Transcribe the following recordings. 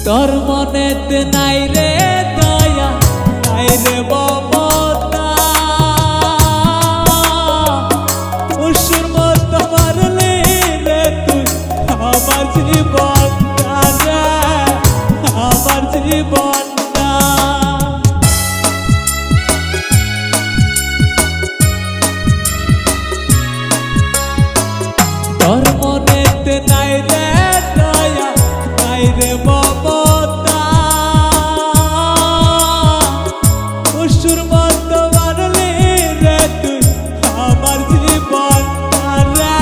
তোর মনেতে নাই রে দয়া নাই রে মমতা পশুর মতো মারলি রে তুই আমার জীবনটা রে আমার জীবনটা তোর মনেতে নাই রে দয়া নাই রে মমতা পশুর মতো মারলি রে তুই আমার জীবনটা রে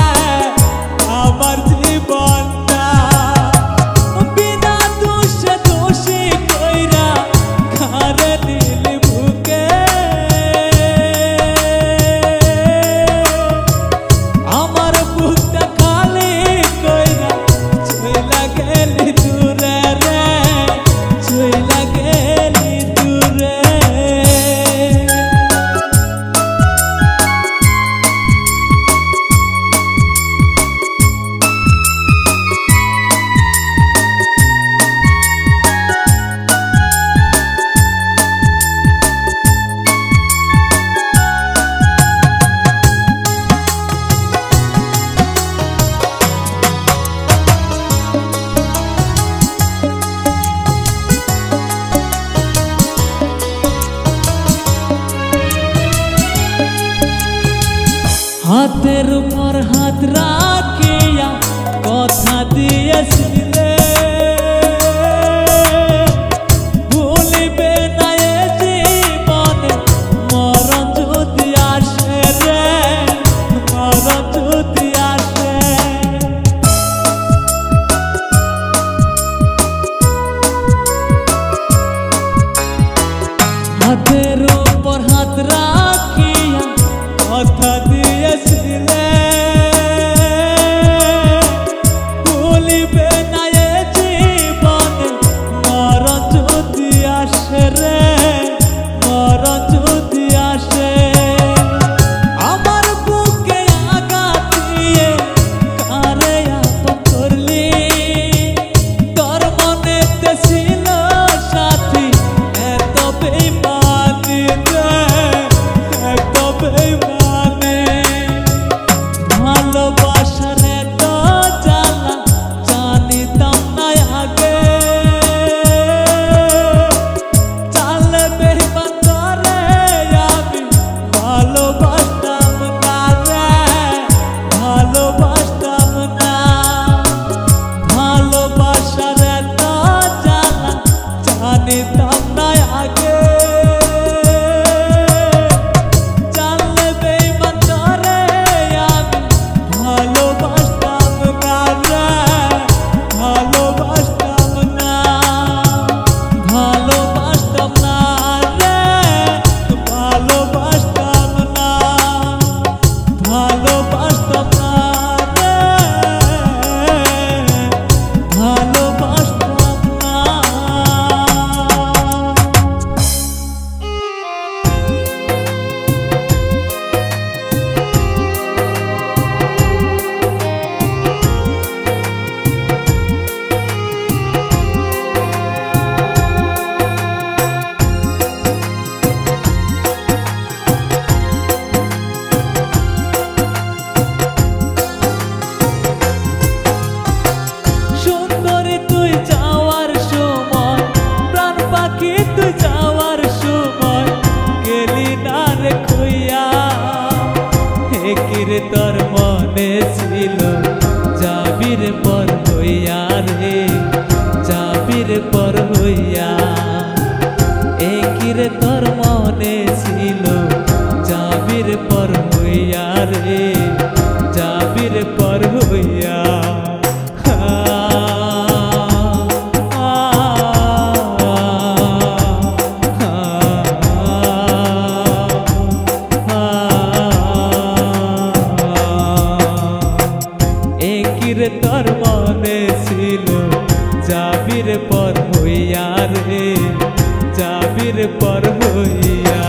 আমার জীবনটা বিনা দোষে দোষী কইরা ঘরে নিলি বুকে আমার বুকটা খালি কইরা চইলা গেলি দূরে রে চইলা গেলি দূরে হাতের উপর হাত রাখিয়া কথা দিয়েছিলে ভুলিবে না এ জীবনে মরণ যদি আসে রে মরণ যদি আসে হাতের উপর হাত রাখিয়া কথা দিয়েছিলে ভুলিবে না এ জীবনে মরণ যদি আসে রে মরণ যদি আসে আমার বুকে আঘাত দিয়ে কারে আপন করলি তোর মনেতে ছিল সাথী এত বেইমানি রে এত বেইমানি ভালোবাসার এত জ্বালা জানিতাম না আগে চালে বেইমান করে আমি ভালোবাসতাম না রে ভালোবাসতাম না ভালোবাসার এত জ্বালা জানিতাম না আগে চালে বেইমান করে আমি ভালোবাসতাম না রে ভালোবাসতাম না ভালোবাসতাম না রে ভালোবাসতাম না ভালোবাসতাম না রে ভালোবাসতাম না সুন্দরী তুই যাওয়ার সময় প্রাণ পাখি তুই যাওয়ার সময় গেলি না রে খুইয়া একিরে তোর মনে ছিল যাবির পর হইয়া রে যাবির পর হইয়া একিরে তোর মনে ছিল যাবির পর হইয়া রে যাবির পর হইয়া একিরে তোর মনে ছিল যাবির পর হইয়া রে যাবির পর হইয়া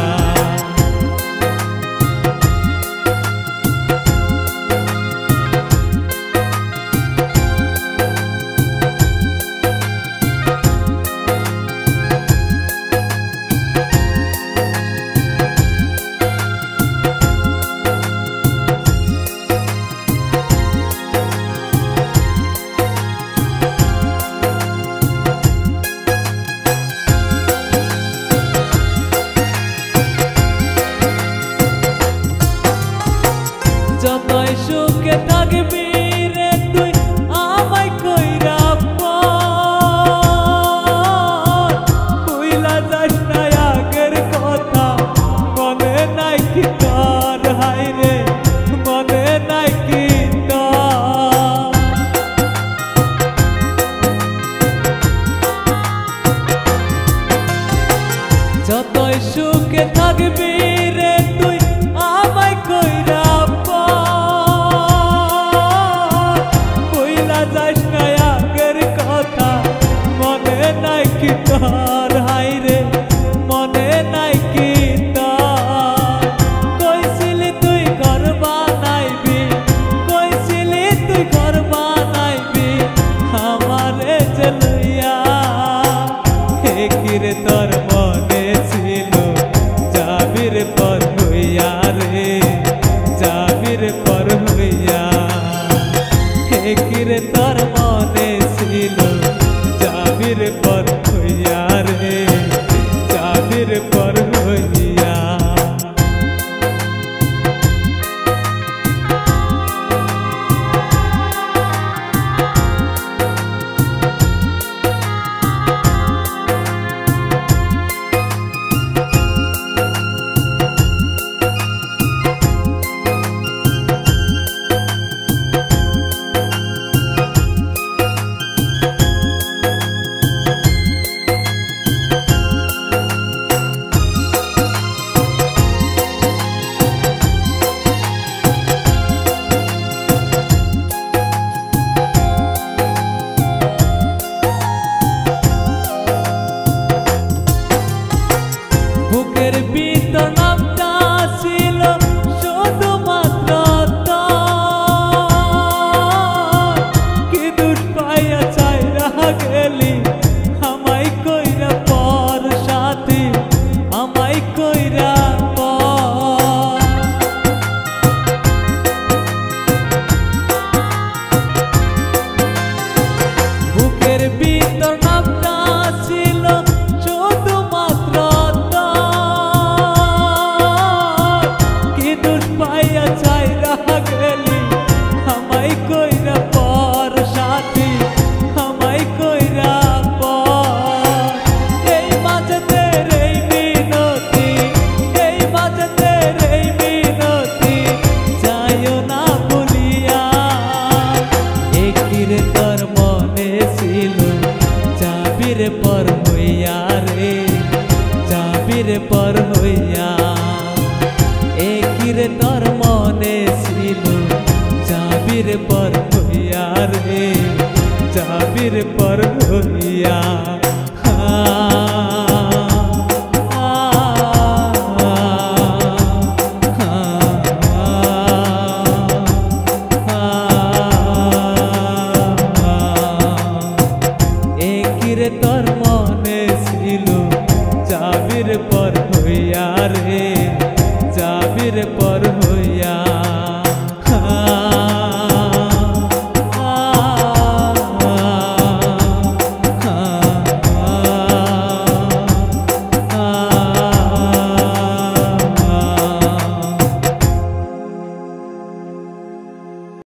থাকবি রে তুই আমায় কইরা ভুইলা যাস না আগের কথা মনে নাই কি তোর হায় রে মনে নাই কি যতই সুখে থাকবি রে তুই আমায় কইরা ভুইলা যাস না আগের কথা মনে নাই কি তোর হায় রে মনে নাই কি তোর কইছিলি তুই ঘর বানাইবি কইছিলি তুই ঘর বানাইবি আমারে যে লইয়া হে কিরে তোর মনে ছিল যাবির পর হইয়া রে যাবির পর হইয়া হে কিরে তোর মনে ছিল যাবির পর হইয়া রে যাবির পর হইয়া বুকের ভিতর নামটা ছিল শুধুমাত্র তোর কি দুষ পাইয়া চাইরা গেলি আমায় কইরা পর সাথী আমায় কইরা পর বুকের ভিতর নামটা ছিল শুধুমাত্র পাইয়া চাইরা গেলি আমায় কইরা পর সাথী আমায় কইরা পর এই মাঝেতে রে মিনতি এই মাঝেতে রে মিনতি যাইও না ভুলিয়া একিরে তোর মনে ছিল যাবির পর হইয়া রে যাবির পর হইয়া একিরে তোর মনে ছিল যাবির পর হইয়া রে যাবির পর হইয়া